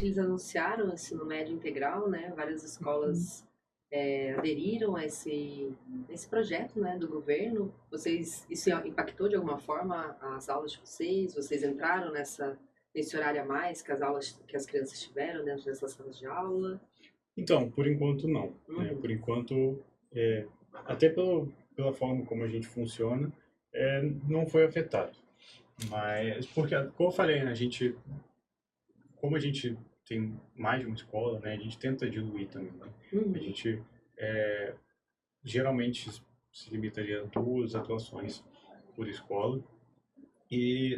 eles anunciaram o ensino médio integral, né? Várias escolas aderiram a esse projeto, né, do governo. Isso impactou de alguma forma as aulas de vocês? Vocês entraram nesse horário a mais que as crianças tiveram dentro dessas salas de aula? Então, por enquanto não, né? Uhum. Por enquanto, até pela forma como a gente funciona, não foi afetado. Mas, porque, como eu falei, né, como a gente tem mais de uma escola, né, a gente tenta diluir também, né? A Uhum. gente geralmente se limitaria a 2 atuações por escola,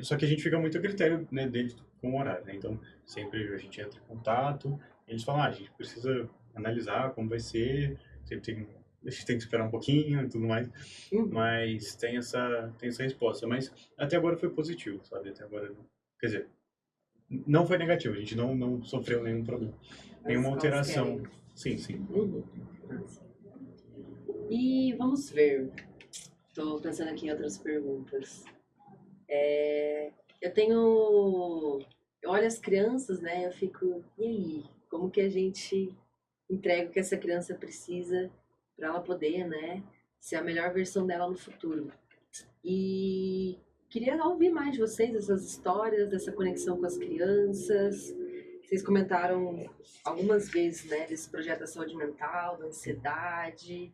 só que a gente fica muito a critério, né, deles com o horário, né? Então, sempre a gente entra em contato, eles falam, a gente precisa analisar como vai ser, a gente tem que esperar um pouquinho e tudo mais, Uhum. mas tem essa resposta. Mas até agora foi positivo, sabe? Até agora, quer dizer, não foi negativo, a gente não sofreu nenhum problema, As nenhuma escolas alteração. querem. Sim, sim. Uhum. E vamos ver. Estou pensando aqui em outras perguntas. Eu tenho. Eu olho as crianças, né? Eu fico, e aí? Como que a gente entrega o que essa criança precisa para ela poder, né, ser a melhor versão dela no futuro? E queria ouvir mais de vocês, essas histórias, dessa conexão com as crianças. Vocês comentaram algumas vezes, né, desse projeto da saúde mental, da ansiedade.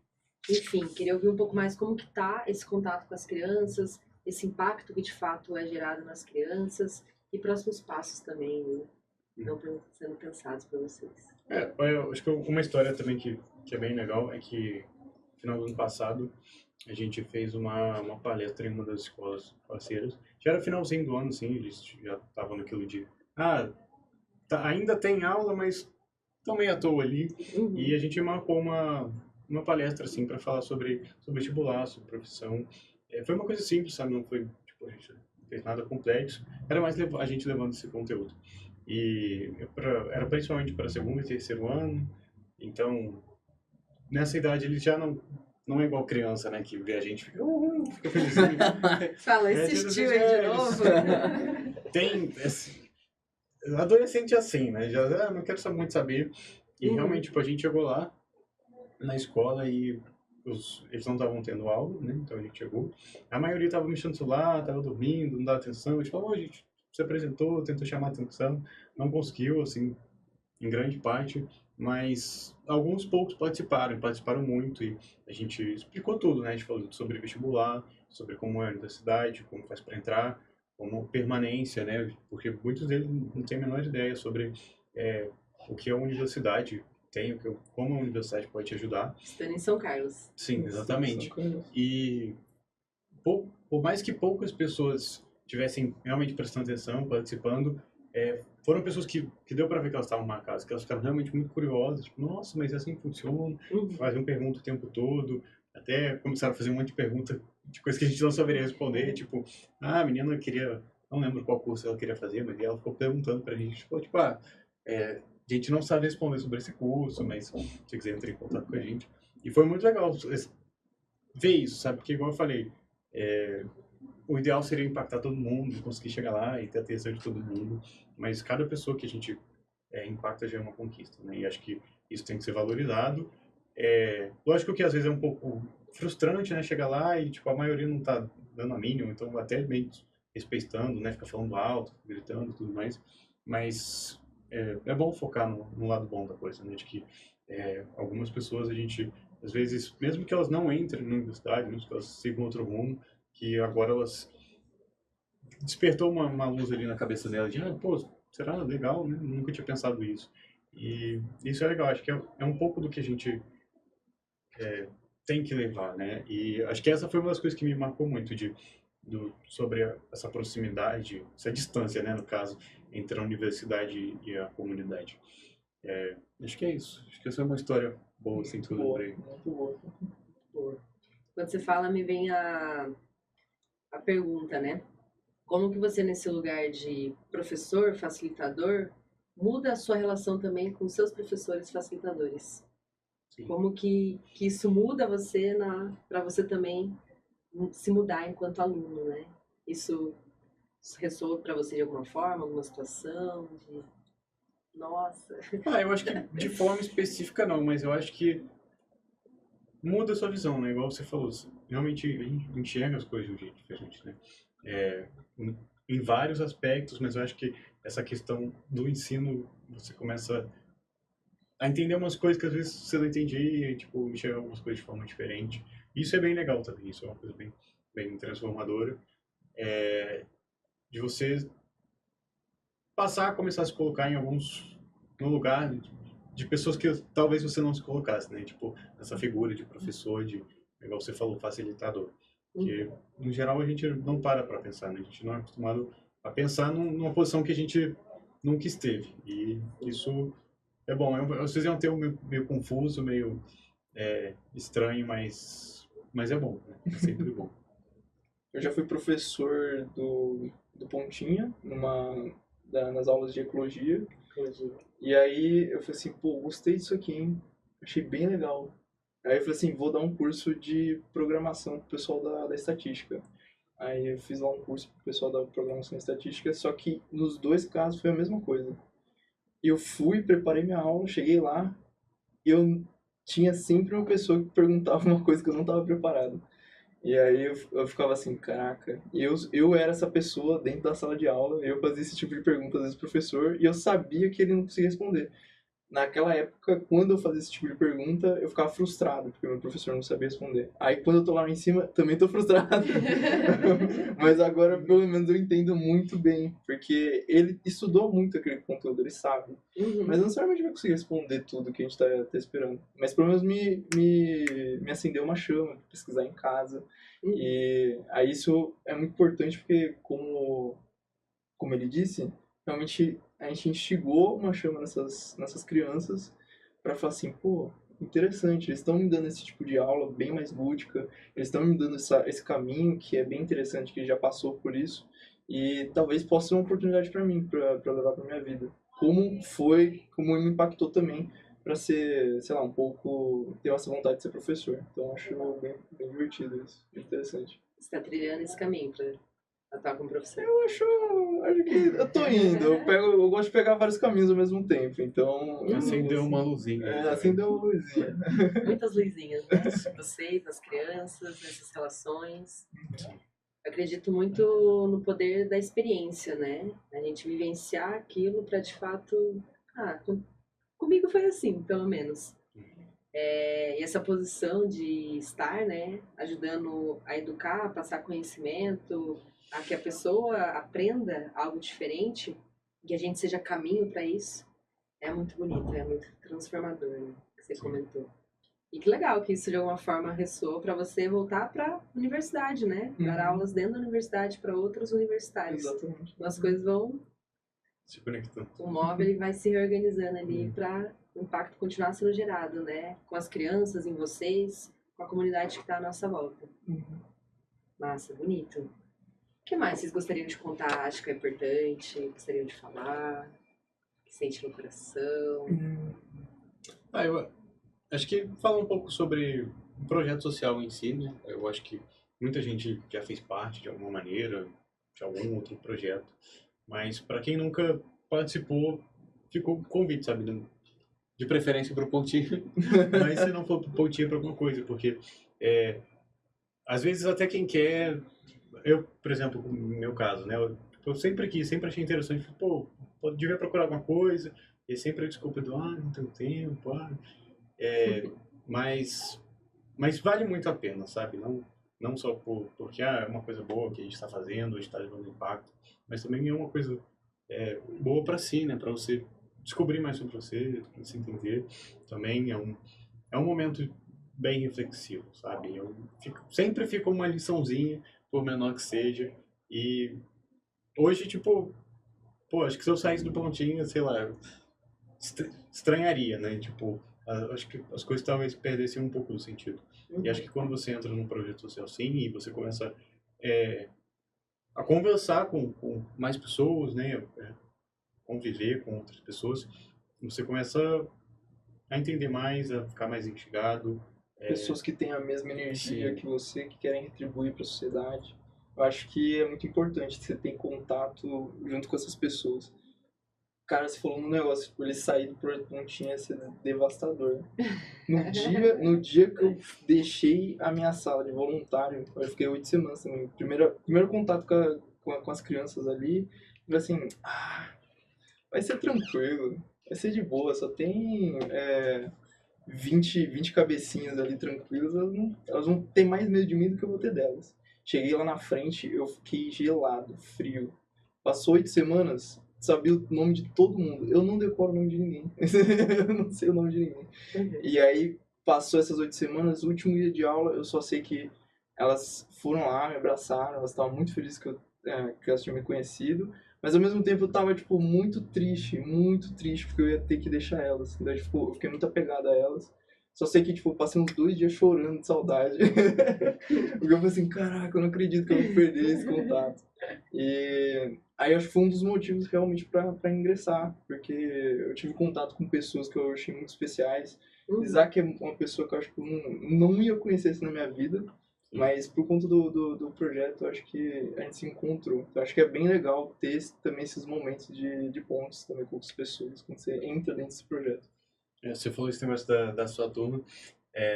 Enfim, queria ouvir um pouco mais como que tá esse contato com as crianças, esse impacto que de fato é gerado nas crianças e próximos passos também, né, não sendo pensados por vocês. Eu acho que uma história também que é bem legal é que no final do ano passado a gente fez uma palestra em uma das escolas parceiras. Já era finalzinho do ano, assim, eles já estavam naquilo de, ainda tem aula, mas estão meio à toa ali. E Uhum. a gente marcou uma palestra, assim, para falar sobre vestibular, sobre profissão. Foi uma coisa simples, sabe? Não foi, tipo, a gente não fez nada complexo. Era mais a gente levando esse conteúdo. E era principalmente para segundo e terceiro ano. Então, nessa idade eles já não é igual criança, né? Que vê a gente fica felizinho. Fala, É, insistiu aí de eles novo? têm adolescente é assim, né? Já não quero muito saber. E realmente, Uhum. tipo, a gente chegou lá na escola e eles não estavam tendo aula, né? Então a gente chegou. A maioria estava mexendo no celular, estava dormindo, não dava atenção. A gente falou, a gente se apresentou, tentou chamar a atenção, não conseguiu, assim, em grande parte, mas alguns poucos participaram muito e a gente explicou tudo, né? A gente falou sobre vestibular, sobre como é a universidade, como faz para entrar, como permanência, né? Porque muitos deles não têm a menor ideia sobre é, o que a universidade tem, como a universidade pode te ajudar. Estando em São Carlos. Sim, exatamente. Sim. E por mais que poucas pessoas tivessem realmente prestando atenção, participando, foram pessoas que deu para ver que elas estavam marcadas, que elas ficaram realmente muito curiosas, tipo, nossa, mas é assim que funciona? Uhum. Faziam pergunta o tempo todo, até começaram a fazer um monte de pergunta de coisas que a gente não saberia responder, tipo, a menina queria, não lembro qual curso ela queria fazer, mas ela ficou perguntando pra gente, tipo, a gente não sabe responder sobre esse curso, mas se quiser entrar em contato com a gente. E foi muito legal ver isso, sabe? Porque, igual eu falei, o ideal seria impactar todo mundo, conseguir chegar lá e ter a atenção de todo mundo, mas cada pessoa que a gente impacta já é uma conquista, né? E acho que isso tem que ser valorizado. Lógico que às vezes é um pouco frustrante, né? Chegar lá e tipo a maioria não tá dando a mínima, então até meio respeitando, né? Fica falando alto, gritando, tudo mais. Mas é bom focar no lado bom da coisa, né? De que algumas pessoas a gente às vezes, mesmo que elas não entrem na universidade, mesmo que elas sigam outro rumo, que agora elas despertou uma luz ali na cabeça dela de, pô, será legal, né? Nunca tinha pensado isso. E isso é legal, acho que é um pouco do que a gente tem que levar, né? E acho que essa foi uma das coisas que me marcou muito sobre essa proximidade, essa distância, né, no caso, entre a universidade e a comunidade. Acho que é isso. Acho que essa é uma história boa, assim, que eu lembrei. Muito boa. Boa. Quando você fala, me vem a pergunta, né? Como que você, nesse lugar de professor, facilitador, muda a sua relação também com seus professores facilitadores? Sim. Como que isso muda você para você também se mudar enquanto aluno, né? Isso ressoa para você de alguma forma, alguma situação? Nossa. Eu acho que de forma específica não, mas eu acho que muda a sua visão, né? Igual você falou, você realmente enxerga as coisas de um jeito diferente, né? É, em vários aspectos, mas eu acho que essa questão do ensino, você começa a entender umas coisas que às vezes você não entendia e, tipo, enxergar algumas coisas de forma diferente. Isso é bem legal também, isso é uma coisa bem transformadora, de você passar a começar a se colocar em alguns, no lugar de pessoas que talvez você não se colocasse, né? Tipo, essa figura de professor, igual você falou, facilitador. Que, no geral, a gente não para pensar, né? A gente não é acostumado a pensar numa posição que a gente nunca esteve. E isso é bom. Vocês iam ter um meio confuso, meio estranho, mas é bom, né? É sempre bom. Eu já fui professor do Pontinha, nas aulas de ecologia. E aí eu falei assim, pô, gostei disso aqui, hein? Achei bem legal. Aí eu falei assim, vou dar um curso de programação pro pessoal da estatística. Aí eu fiz lá um curso pro pessoal da programação e estatística, só que nos dois casos foi a mesma coisa. Eu fui, preparei minha aula, cheguei lá, e eu tinha sempre uma pessoa que perguntava uma coisa que eu não estava preparado. E aí eu ficava assim, caraca, eu era essa pessoa dentro da sala de aula, eu fazia esse tipo de pergunta às vezes pro professor, e eu sabia que ele não conseguia responder. Naquela época, quando eu fazia esse tipo de pergunta, eu ficava frustrado, porque meu professor não sabia responder. Aí quando eu tô lá em cima, também tô frustrado. Mas agora, pelo menos, eu entendo muito bem, porque ele estudou muito aquele conteúdo, ele sabe. Mas não necessariamente vai conseguir responder tudo que a gente tá esperando. Mas pelo menos me acendeu uma chama, pesquisar em casa. E aí isso é muito importante, porque como ele disse, realmente a gente instigou uma chama nessas crianças para falar assim, pô, interessante, eles estão me dando esse tipo de aula bem mais lúdica, eles estão me dando esse caminho que é bem interessante, que já passou por isso, e talvez possa ser uma oportunidade para mim, para levar para minha vida. Como me impactou também para ser, sei lá, um pouco, ter essa vontade de ser professor. Então acho bem divertido isso, bem interessante. Você está trilhando esse caminho para atuar como professor? Eu acho que eu tô indo. Eu gosto de pegar vários caminhos ao mesmo tempo, então... Acendeu uma luzinha. Acendeu uma luzinha. Muitas luzinhas, né? Vocês, nas crianças, nessas relações. Eu acredito muito no poder da experiência, né? A gente vivenciar aquilo para de fato... comigo foi assim, pelo menos. E essa posição de estar, né, ajudando a educar, a passar conhecimento, a que a pessoa aprenda algo diferente, que a gente seja caminho para isso, é muito bonito, é muito transformador, né, que você comentou. E que legal que isso de alguma forma ressoou para você voltar para a universidade, né? Dar aulas dentro da universidade para outros universitários. Exatamente. Então as coisas vão Se conectando. O móvel ele vai se reorganizando ali para o impacto continuar sendo gerado, né? Com as crianças, em vocês, com a comunidade que está à nossa volta. Massa, bonito. O que mais vocês gostariam de contar? Acho que é importante, gostariam de falar, que sente no coração. Eu acho que fala um pouco sobre o projeto social em si, né? Eu acho que muita gente já fez parte de alguma maneira, de algum outro projeto, mas para quem nunca participou, ficou o convite, sabe? De preferência para o Pontinho, mas se não for para o Pontinho, é para alguma coisa, porque às vezes até quem quer, eu, por exemplo, no meu caso, né? Eu sempre quis, sempre achei interessante, pô, devia procurar alguma coisa, e sempre a desculpa do, não tenho tempo, mas vale muito a pena, sabe? Não só porque é uma coisa boa que a gente está fazendo, a gente está levando impacto, mas também é uma coisa boa para si, né? Para você descobrir mais sobre você, para se entender. Também é um momento bem reflexivo, sabe? Sempre fica uma liçãozinha, por menor que seja. E hoje, tipo, acho que se eu saísse do Pontinho, sei lá, estranharia, né? Tipo, acho que as coisas talvez perdessem um pouco do sentido. E acho que quando você entra num projeto social assim e você começa a conversar com mais pessoas, né? Conviver com outras pessoas, você começa a entender mais, a ficar mais instigado. Pessoas que têm a mesma energia que você, que querem retribuir para a sociedade. Eu acho que é muito importante você ter contato junto com essas pessoas. Cara, você falou um negócio, tipo, ele sair do projeto Pontinha ia ser devastador. No dia que eu deixei a minha sala de voluntário, eu fiquei 8 semanas também. Primeiro contato com as crianças ali, eu falei assim, vai ser tranquilo, vai ser de boa, só tem 20 cabecinhas ali tranquilas, elas vão ter mais medo de mim do que eu vou ter delas. Cheguei lá na frente, eu fiquei gelado, frio. Passou 8 semanas, sabia o nome de todo mundo. Eu não decoro o nome de ninguém. Eu não sei o nome de ninguém. E aí, passou essas 8 semanas, o último dia de aula, eu só sei que elas foram lá, me abraçaram, elas estavam muito felizes que elas tinham me conhecido. Mas ao mesmo tempo eu tava, tipo, muito triste, porque eu ia ter que deixar elas. Então, tipo, eu fiquei muito apegado a elas. Só sei que, tipo, eu passei uns 2 dias chorando de saudade. Porque eu falei assim, caraca, eu não acredito que eu vou perder esse contato. E aí acho que foi um dos motivos realmente pra ingressar. Porque eu tive contato com pessoas que eu achei muito especiais. Isaac é uma pessoa que eu acho que eu não ia conhecer assim na minha vida. Mas por conta do projeto, eu acho que a gente se encontrou. Eu acho que é bem legal ter também esses momentos de pontos também com outras pessoas, quando você entra dentro desse projeto. Você falou esse negócio da sua turma.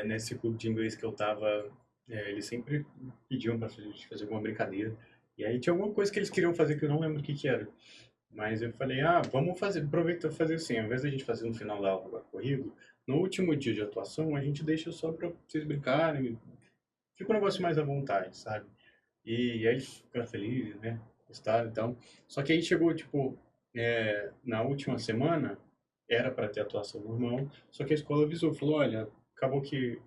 Nesse clube de inglês que eu tava, eles sempre pediam pra gente fazer alguma brincadeira. E aí tinha alguma coisa que eles queriam fazer que eu não lembro o que era. Mas eu falei, vamos aproveitar fazer assim, ao invés da gente fazer no final da aula corrido, no último dia de atuação a gente deixa só pra vocês brincarem, fica um negócio mais à vontade, sabe? E aí eles ficaram felizes, né? Gostaram, então. Só que aí chegou, tipo, na última semana, era para ter atuação normal, só que a escola avisou, falou, olha, acabou que,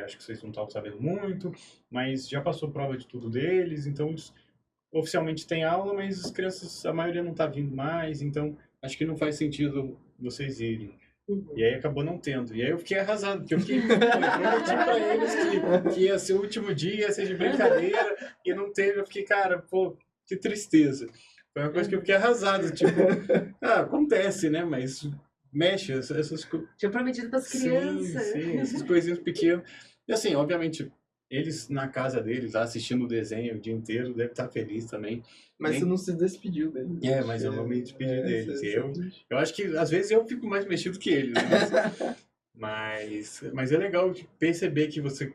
acho que vocês não estavam sabendo muito, mas já passou prova de tudo deles, então eles oficialmente tem aula, mas as crianças, a maioria não tá vindo mais, então acho que não faz sentido vocês irem. E aí acabou não tendo. E aí eu fiquei arrasado, porque eu prometi pra eles que ia ser o último dia, ia ser de brincadeira, e não teve. Eu fiquei, cara, pô, que tristeza. Foi uma coisa que eu fiquei arrasado, tipo, acontece, né? Mas mexe, essas coisas. Tinha prometido pras crianças. Sim, essas coisinhas pequenas. E assim, obviamente, eles na casa deles, assistindo o desenho o dia inteiro, devem estar felizes também. Mas você não se despediu deles. Mas eu não me despedi deles. Eu acho que às vezes eu fico mais mexido que eles. Né? Mas é legal perceber que você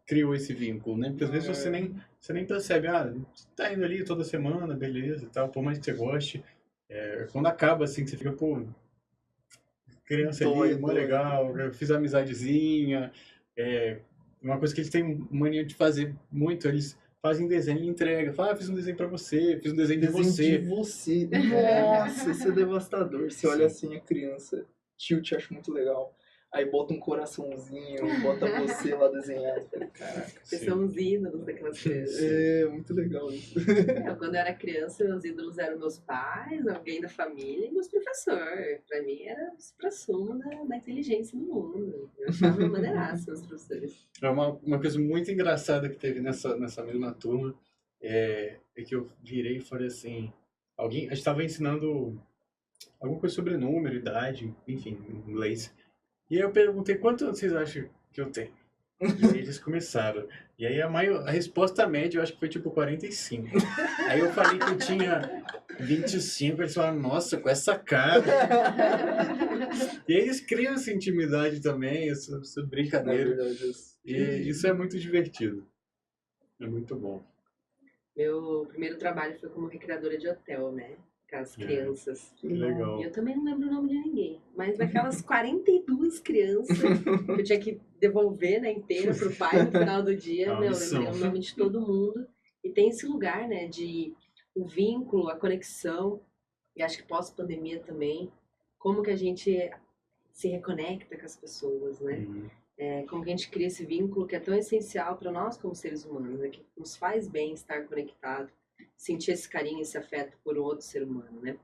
criou esse vínculo, né? Porque às vezes você nem percebe, você tá indo ali toda semana, beleza e tal, por mais que você goste. Quando acaba assim, que você fica, pô, criança ali, mó legal, eu fiz amizadezinha. Uma coisa que eles têm mania de fazer muito, eles fazem desenho e entrega. Fala, fiz um desenho pra você, fiz um desenho de você. Nossa, isso é devastador. Você olha assim a criança, te acho muito legal. Aí bota um coraçãozinho, bota você lá desenhado. Caraca. Vocês são os ídolos daquelas crianças. Muito legal isso. Quando eu era criança, meus ídolos eram meus pais, alguém da família e meus professores. Pra mim era o supra-sumo da inteligência no mundo. Eu achava maneiraço meus professores. Uma coisa muito engraçada que teve nessa mesma turma é que eu virei e falei assim, a gente estava ensinando alguma coisa sobre número, idade, enfim, em inglês. E aí eu perguntei, quanto vocês acham que eu tenho? E aí eles começaram. E aí a resposta média eu acho que foi tipo 45. Aí eu falei que eu tinha 25, eles falaram, nossa, com essa cara. E aí eles criam essa intimidade também, essa brincadeira. E isso é muito divertido. É muito bom. Meu primeiro trabalho foi como recreadora de hotel, né? Com as crianças. Que legal. E eu também não lembro o nome de ninguém. Mas daquelas 42 crianças que eu tinha que devolver, né, inteira pro pai no final do dia, eu lembrei o nome de todo mundo. E tem esse lugar, né, de o vínculo, a conexão. E acho que pós-pandemia também. Como que a gente se reconecta com as pessoas, né? Como que a gente cria esse vínculo que é tão essencial para nós como seres humanos, né? Que nos faz bem estar conectado, sentir esse carinho, esse afeto por um outro ser humano, né?